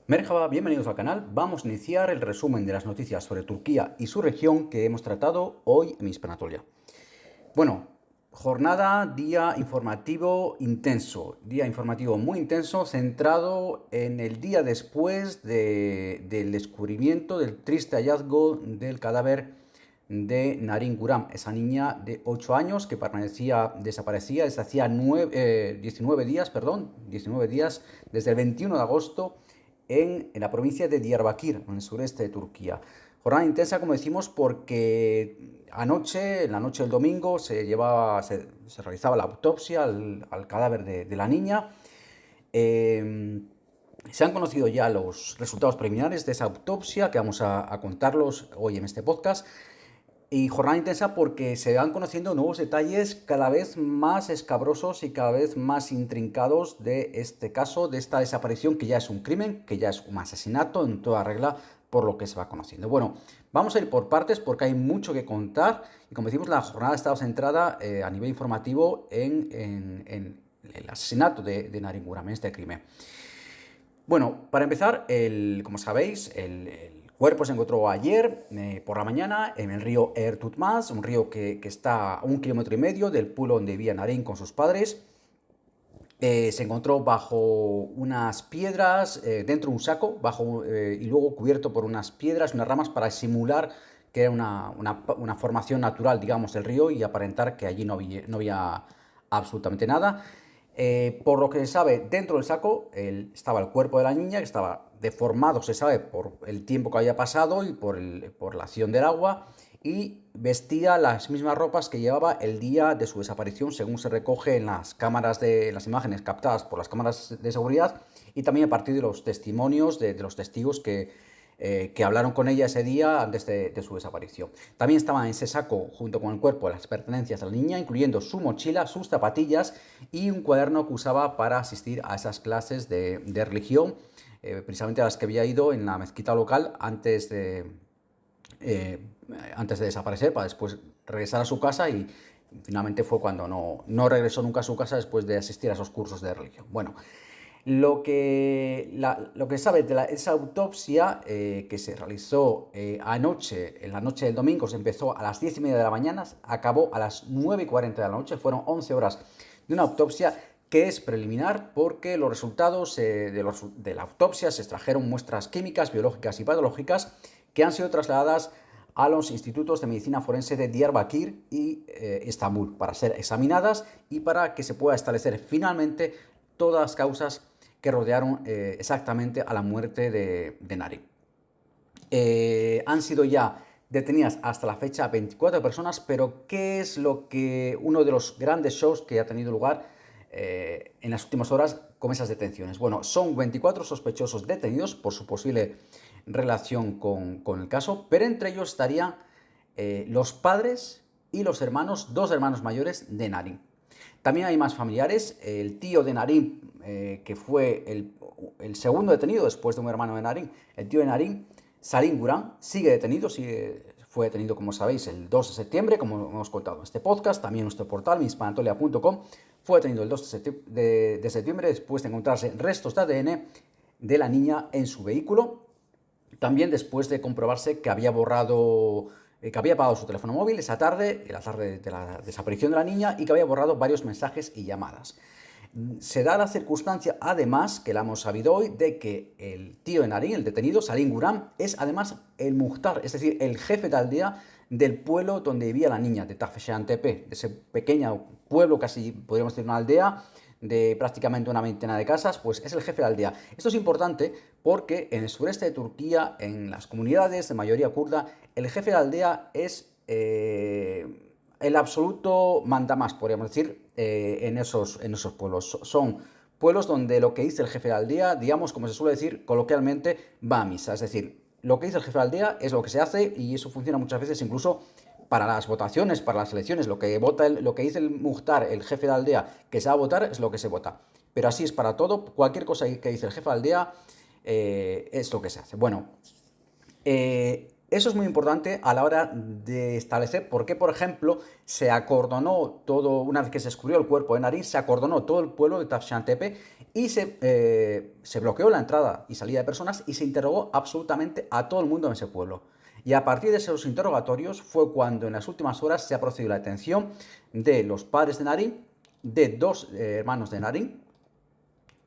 Merhaba, bienvenidos al canal. Vamos a iniciar el resumen de las noticias sobre Turquía y su región que hemos tratado hoy en Hispan Anatolia. Bueno, día informativo muy intenso, centrado en el día después del descubrimiento del triste hallazgo del cadáver de Narin Guram, esa niña de 8 años que desaparecía desde hacía 19 días, 19 días, desde el 21 de agosto en la provincia de Diyarbakir, en el sureste de Turquía. Jornada intensa, como decimos, porque en la noche del domingo, se realizaba la autopsia al cadáver de la niña. Eh, Se han conocido ya los resultados preliminares de esa autopsia, que vamos a contarlos hoy en este podcast. Y jornada intensa porque se van conociendo nuevos detalles cada vez más escabrosos y cada vez más intrincados de este caso, de esta desaparición que ya es un crimen, que ya es un asesinato en toda regla por lo que se va conociendo. Bueno, vamos a ir por partes porque hay mucho que contar y como decimos la jornada ha estado centrada a nivel informativo en el asesinato de Narin Guram, en este crimen. Bueno, para empezar, como sabéis, el cuerpo se encontró ayer por la mañana en el río Ertutmaz, un río que está a 1,5 kilómetros del pueblo donde vivía Narín con sus padres. Se encontró bajo unas piedras, dentro de un saco, y luego cubierto por unas piedras, unas ramas para simular que era una formación natural, digamos, del río y aparentar que allí no había absolutamente nada. Por lo que se sabe, dentro del saco estaba el cuerpo de la niña, que estaba deformado, se sabe, por el tiempo que había pasado y por la acción del agua, y vestía las mismas ropas que llevaba el día de su desaparición, según se recoge en las imágenes captadas por las cámaras de seguridad y también a partir de los testimonios de los testigos que hablaron con ella ese día antes de su desaparición. También estaban en ese saco, junto con el cuerpo, las pertenencias de la niña, incluyendo su mochila, sus zapatillas y un cuaderno que usaba para asistir a esas clases de religión, precisamente a las que había ido en la mezquita local eh, antes de desaparecer, para después regresar a su casa y finalmente fue cuando no regresó nunca a su casa después de asistir a esos cursos de religión. Bueno, lo que sabe de esa autopsia que se realizó en la noche del domingo, se empezó a las 10:30 de la mañana, acabó a las 9:40 de la noche, fueron 11 horas de una autopsia que es preliminar porque los resultados de la autopsia se extrajeron muestras químicas, biológicas y patológicas que han sido trasladadas a los institutos de medicina forense de Diyarbakir y Estambul para ser examinadas y para que se pueda establecer finalmente todas las causas que rodearon exactamente a la muerte de Nari. Han sido ya detenidas hasta la fecha 24 personas, pero ¿qué es uno de los grandes shows que ha tenido lugar en las últimas horas con esas detenciones? Bueno, son 24 sospechosos detenidos por su posible relación con el caso, pero entre ellos estarían los padres y los hermanos, dos hermanos mayores de Narin. También hay más familiares, el tío de Narin, que fue el segundo detenido después de un hermano de Narin, el tío de Narin, Salim Guran, fue detenido, como sabéis, el 2 de septiembre, como hemos contado en este podcast, también en nuestro portal, mispanatolia.com, fue detenido el 2 de septiembre después de encontrarse restos de ADN de la niña en su vehículo, también después de comprobarse que había apagado su teléfono móvil esa tarde, en la tarde de la desaparición de la niña, y que había borrado varios mensajes y llamadas. Se da la circunstancia, además, que la hemos sabido hoy, de que el tío de Narín, el detenido, Salim Guram, es además el Muhtar, es decir, el jefe de aldea del pueblo donde vivía la niña, de Tafesheantepe, de ese pequeño pueblo, casi podríamos decir una aldea, de prácticamente una veintena de casas, pues es el jefe de aldea. Esto es importante porque en el sureste de Turquía, en las comunidades de mayoría kurda, el jefe de aldea es el absoluto mandamás, podríamos decir, en esos pueblos. Son pueblos donde lo que dice el jefe de aldea, digamos, como se suele decir coloquialmente, va a misa. Es decir, lo que dice el jefe de aldea es lo que se hace y eso funciona muchas veces incluso para las votaciones, para las elecciones. Lo que dice el Muhtar, el jefe de aldea, que se va a votar, es lo que se vota. Pero así es para todo. Cualquier cosa que dice el jefe de aldea es lo que se hace. Bueno, Eso es muy importante a la hora de establecer por qué, por ejemplo, se acordonó todo, una vez que se descubrió el cuerpo de Narín, se acordonó todo el pueblo de Tafsan Tepe y se bloqueó la entrada y salida de personas y se interrogó absolutamente a todo el mundo en ese pueblo. Y a partir de esos interrogatorios fue cuando en las últimas horas se ha procedido la detención de los padres de Narín, de dos hermanos de Narín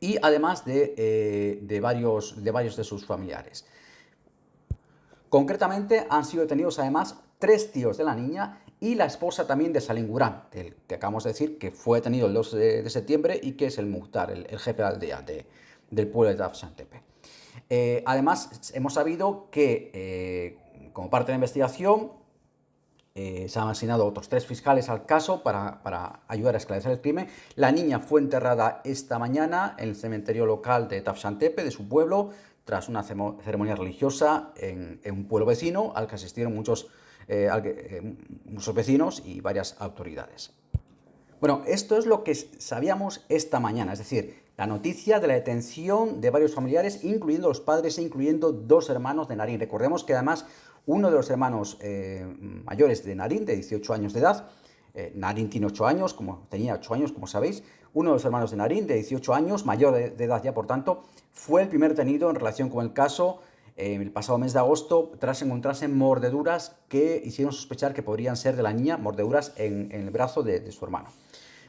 y además de varios de sus familiares. Concretamente han sido detenidos además 3 tíos de la niña y la esposa también de Salim Gurán, el que acabamos de decir que fue detenido el 2 de septiembre y que es el Muhtar, el jefe de aldea del pueblo de Tafsan Tepe. Además, hemos sabido que como parte de la investigación se han asignado otros 3 fiscales al caso para ayudar a esclarecer el crimen. La niña fue enterrada esta mañana en el cementerio local de Tafsan Tepe, de su pueblo, tras una ceremonia religiosa en un pueblo vecino al que asistieron muchos vecinos y varias autoridades. Bueno, esto es lo que sabíamos esta mañana, es decir, la noticia de la detención de varios familiares, incluyendo los padres e incluyendo 2 hermanos de Narín. Recordemos que además uno de los hermanos mayores de Narín, de 18 años de edad, Narín tiene 8 años, tenía 8 años, como sabéis, uno de los hermanos de Narín, de 18 años, mayor de edad ya, por tanto, fue el primer detenido en relación con el caso el pasado mes de agosto, tras encontrarse mordeduras que hicieron sospechar que podrían ser de la niña, mordeduras en el brazo de su hermano.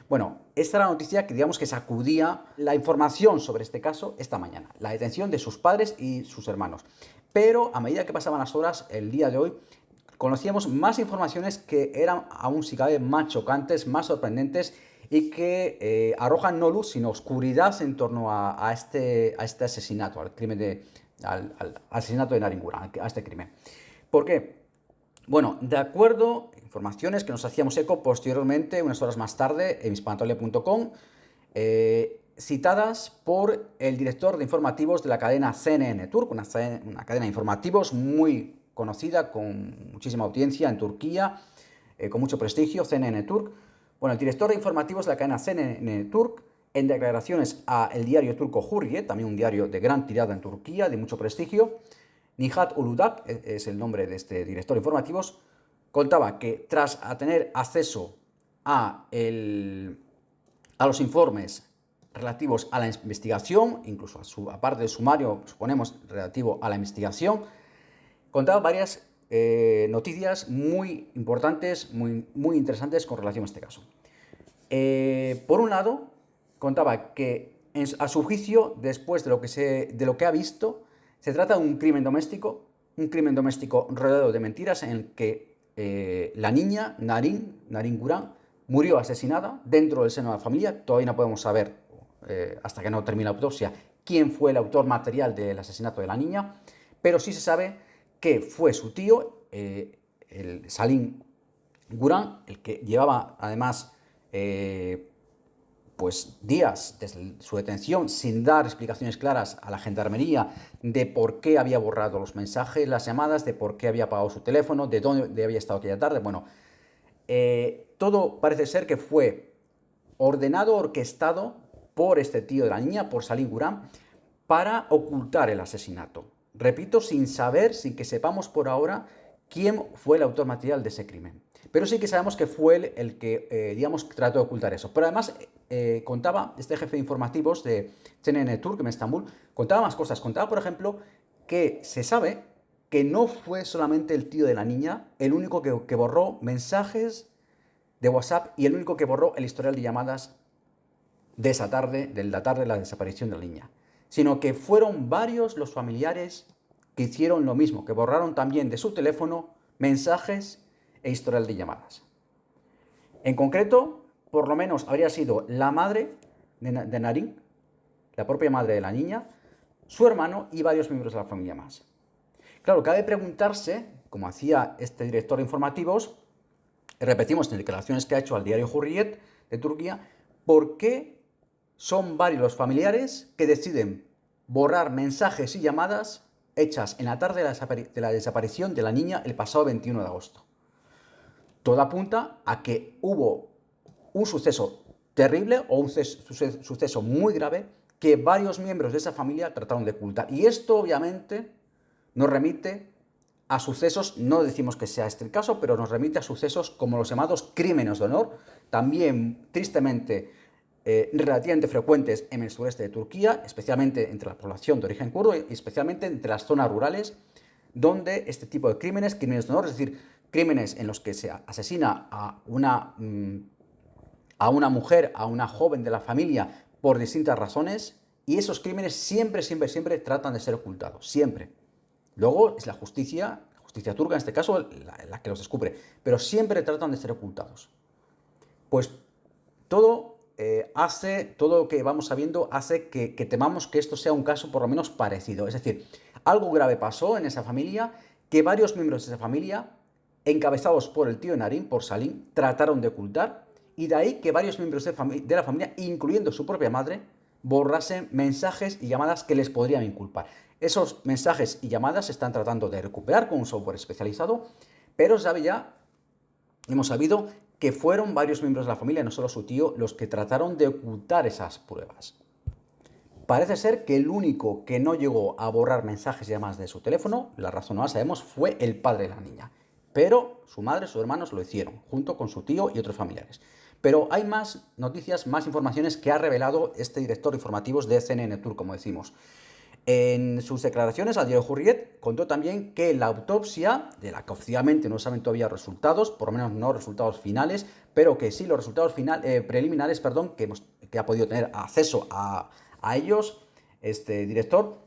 Bueno, esta era la noticia que digamos que sacudía la información sobre este caso esta mañana, la detención de sus padres y sus hermanos. Pero a medida que pasaban las horas, el día de hoy, conocíamos más informaciones que eran aún si cabe más chocantes, más sorprendentes y que arrojan no luz sino oscuridad en torno a este asesinato, al asesinato de Narín Gurán, a este crimen. ¿Por qué? Bueno, de acuerdo, informaciones que nos hacíamos eco posteriormente, unas horas más tarde, en hispanatolia.com, citadas por el director de informativos de la cadena CNN Turk, una cadena de informativos muy conocida, con muchísima audiencia en Turquía, con mucho prestigio, CNN Turk. Bueno, el director de informativos de la cadena CNN Turk, en declaraciones a el diario turco Hurriyet, también un diario de gran tirada en Turquía, de mucho prestigio, Nihat Uludak, es el nombre de este director de informativos, contaba que tras tener acceso a los informes relativos a la investigación, incluso aparte del sumario, suponemos, relativo a la investigación, contaba varias noticias muy importantes, muy interesantes con relación a este caso. Por un lado, contaba que a su juicio, después de lo que ha visto, se trata de un crimen doméstico rodeado de mentiras en el que la niña, Narín Gurán, murió asesinada dentro del seno de la familia. Todavía no podemos saber, hasta que no termine la autopsia, quién fue el autor material del asesinato de la niña, pero sí se sabe que fue su tío, el Salim Gurán, el que llevaba además días desde su detención sin dar explicaciones claras a la gendarmería de por qué había borrado los mensajes, las llamadas, de por qué había apagado su teléfono, de dónde había estado aquella tarde. Bueno, todo parece ser que fue ordenado, orquestado por este tío de la niña, por Salim Gurán, para ocultar el asesinato. Repito, sin que sepamos por ahora quién fue el autor material de ese crimen. Pero sí que sabemos que fue él el que, trató de ocultar eso. Pero además contaba, este jefe de informativos de CNN Turk en Estambul, contaba más cosas. Contaba, por ejemplo, que se sabe que no fue solamente el tío de la niña el único que borró mensajes de WhatsApp y el único que borró el historial de llamadas de esa tarde, de la tarde de la desaparición de la niña, sino que fueron varios los familiares que hicieron lo mismo, que borraron también de su teléfono mensajes e historial de llamadas. En concreto, por lo menos habría sido la madre de Narín, la propia madre de la niña, su hermano y varios miembros de la familia más. Claro, cabe preguntarse, como hacía este director de informativos, repetimos en declaraciones que ha hecho al diario Hurriyet de Turquía, ¿por qué son varios los familiares que deciden borrar mensajes y llamadas hechas en la tarde de la desaparición de la niña el pasado 21 de agosto? Todo apunta a que hubo un suceso terrible o un suceso muy grave que varios miembros de esa familia trataron de ocultar. Y esto obviamente nos remite a sucesos, no decimos que sea este el caso, pero nos remite a sucesos como los llamados crímenes de honor, también tristemente relativamente frecuentes en el sureste de Turquía, especialmente entre la población de origen kurdo y especialmente entre las zonas rurales, donde este tipo de crímenes de honor, es decir, crímenes en los que se asesina a una mujer, a una joven de la familia por distintas razones, y esos crímenes siempre, siempre, siempre tratan de ser ocultados, siempre. Luego es la justicia turca en este caso, la que los descubre, pero siempre tratan de ser ocultados. Pues todo todo lo que vamos sabiendo hace que temamos que esto sea un caso por lo menos parecido. Es decir, algo grave pasó en esa familia, que varios miembros de esa familia, encabezados por el tío Narim, por Salim, trataron de ocultar, y de ahí que varios miembros de la familia, incluyendo su propia madre, borrasen mensajes y llamadas que les podrían inculpar. Esos mensajes y llamadas se están tratando de recuperar con un software especializado, pero hemos sabido que fueron varios miembros de la familia, no solo su tío, los que trataron de ocultar esas pruebas. Parece ser que el único que no llegó a borrar mensajes y llamadas de su teléfono, la razón no la sabemos, fue el padre de la niña. Pero su madre, sus hermanos lo hicieron, junto con su tío y otros familiares. Pero hay más noticias, más informaciones que ha revelado este director de informativos de CNN Tour, como decimos. En sus declaraciones al diario Hurriyet contó también que la autopsia, de la que oficialmente no saben todavía resultados, por lo menos no resultados finales, pero que sí los resultados preliminares, que ha podido tener acceso a ellos, este director,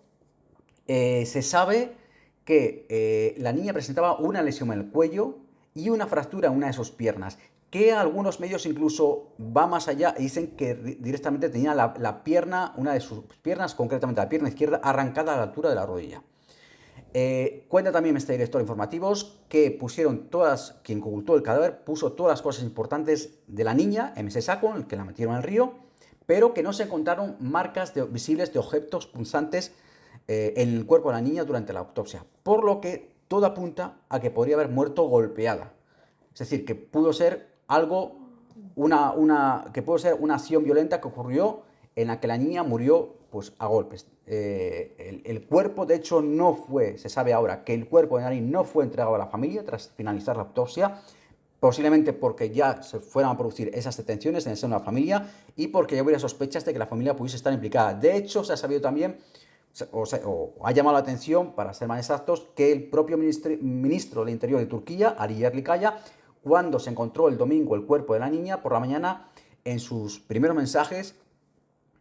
se sabe que la niña presentaba una lesión en el cuello y una fractura en una de sus piernas, que algunos medios incluso va más allá y dicen que directamente tenía la pierna, una de sus piernas, concretamente la pierna izquierda, arrancada a la altura de la rodilla. Cuenta también este director de informativos que quien ocultó el cadáver puso todas las cosas importantes de la niña en ese saco en el que la metieron al río, pero que no se encontraron marcas visibles de objetos punzantes en el cuerpo de la niña durante la autopsia, por lo que todo apunta a que podría haber muerto golpeada. Es decir, que pudo ser que pudo ser una acción violenta que ocurrió en la que la niña murió pues a golpes. El cuerpo, de hecho, se sabe ahora que el cuerpo de Narim no fue entregado a la familia tras finalizar la autopsia, posiblemente porque ya se fueran a producir esas detenciones en el seno de la familia y porque ya hubiera sospechas de que la familia pudiese estar implicada. De hecho, se ha sabido también, o ha llamado la atención, para ser más exactos, que el propio ministro del Interior de Turquía, Ali Yerlikaya, cuando se encontró el domingo el cuerpo de la niña por la mañana, en sus primeros mensajes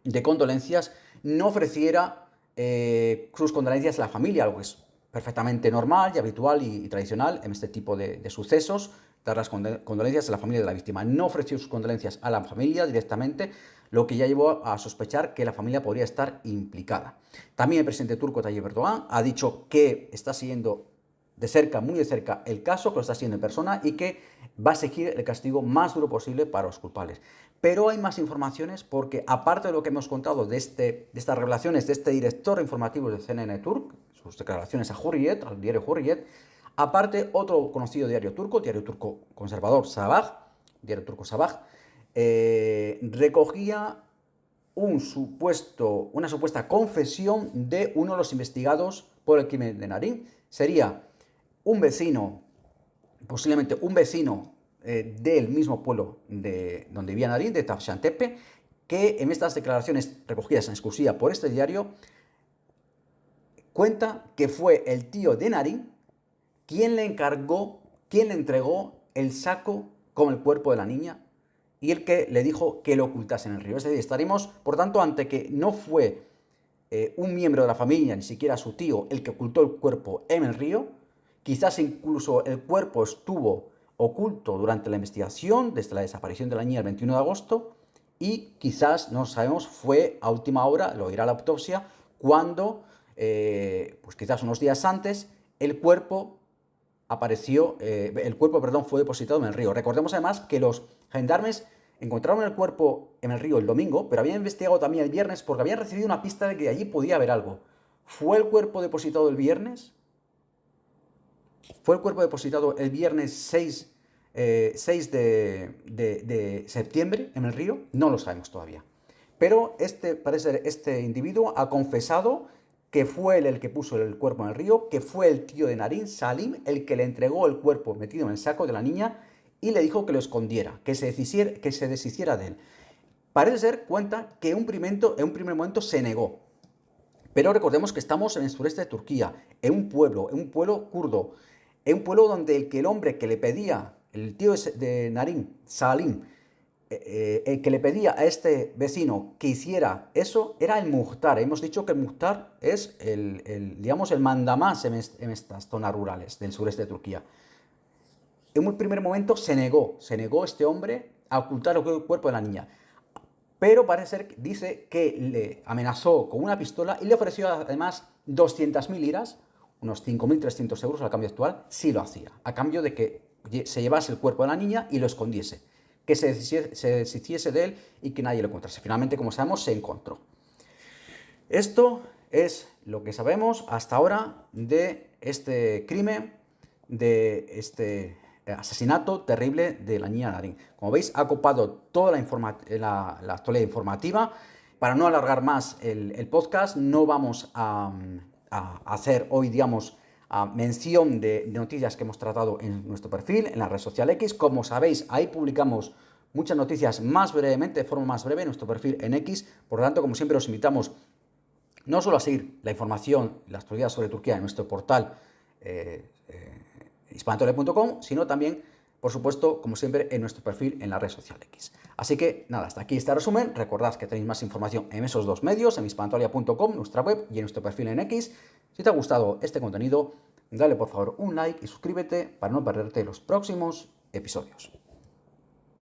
de condolencias, no ofreciera sus condolencias a la familia, algo que es perfectamente normal y habitual y tradicional en este tipo de sucesos, dar las condolencias a la familia de la víctima. No ofreció sus condolencias a la familia directamente, lo que ya llevó a sospechar que la familia podría estar implicada. También el presidente turco Tayyip Erdogan ha dicho que está siguiendo de cerca, muy de cerca, el caso, que lo está siguiendo en persona y que va a exigir el castigo más duro posible para los culpables. Pero hay más informaciones porque, aparte de lo que hemos contado de estas revelaciones de este director informativo de CNN Turk, sus declaraciones al diario Hurriyet, aparte otro conocido diario turco conservador, diario turco Sabah, recogía una supuesta confesión de uno de los investigados por el crimen de Narim. Sería un vecino, posiblemente un vecino del mismo pueblo donde vivía Narim, de Tafshantepe, que en estas declaraciones recogidas en exclusiva por este diario, cuenta que fue el tío de Narim quien le entregó el saco con el cuerpo de la niña y el que le dijo que lo ocultase en el río. Es decir, estaremos, por tanto, ante que no fue un miembro de la familia, ni siquiera su tío, el que ocultó el cuerpo en el río. Quizás incluso el cuerpo estuvo oculto durante la investigación, desde la desaparición de la niña el 21 de agosto, y quizás, no sabemos, fue a última hora, lo irá a la autopsia, cuando, pues quizás unos días antes, el cuerpo fue depositado en el río. Recordemos además que los gendarmes encontraron el cuerpo en el río el domingo, pero habían investigado también el viernes porque habían recibido una pista de que allí podía haber algo. ¿Fue el cuerpo depositado el viernes? ¿Fue el cuerpo depositado el viernes 6 de septiembre en el río? No lo sabemos todavía. Pero parece ser, este individuo ha confesado que fue él el que puso el cuerpo en el río, que fue el tío de Nariñ, Salim, el que le entregó el cuerpo metido en el saco de la niña y le dijo que lo escondiera, que se deshiciera de él. Parece ser, cuenta, que en un primer momento se negó. Pero recordemos que estamos en el sureste de Turquía, en un pueblo kurdo, en un pueblo donde el hombre que le pedía, el tío de Nariñ, Salim, el que le pedía a este vecino que hiciera eso era el Muhtar. Hemos dicho que el Muhtar es digamos, el mandamás en estas zonas rurales del sureste de Turquía. En un primer momento se negó este hombre a ocultar el cuerpo de la niña. Pero parece ser, dice que le amenazó con una pistola y le ofreció además 200.000 liras, unos 5.300 euros al cambio actual, si lo hacía, a cambio de que se llevase el cuerpo de la niña y lo escondiese, que se deshiciese de él y que nadie lo encontrase. Finalmente, como sabemos, se encontró. Esto es lo que sabemos hasta ahora de este crimen, de este asesinato terrible de la niña Nariñ. Como veis, ha copado toda la actualidad informativa. Para no alargar más el podcast, no vamos a hacer hoy, digamos, mención de noticias que hemos tratado en nuestro perfil, en la red social X. Como sabéis, ahí publicamos muchas noticias más brevemente, de forma más breve, en nuestro perfil en X. Por lo tanto, como siempre, os invitamos no solo a seguir la información, la actualidad sobre Turquía en nuestro portal hispanatolia.com, sino también, por supuesto, como siempre, en nuestro perfil en la red social X. Así que nada, hasta aquí este resumen. Recordad que tenéis más información en esos dos medios, en hispanatolia.com, nuestra web, y en nuestro perfil en X. Si te ha gustado este contenido, dale por favor un like y suscríbete para no perderte los próximos episodios.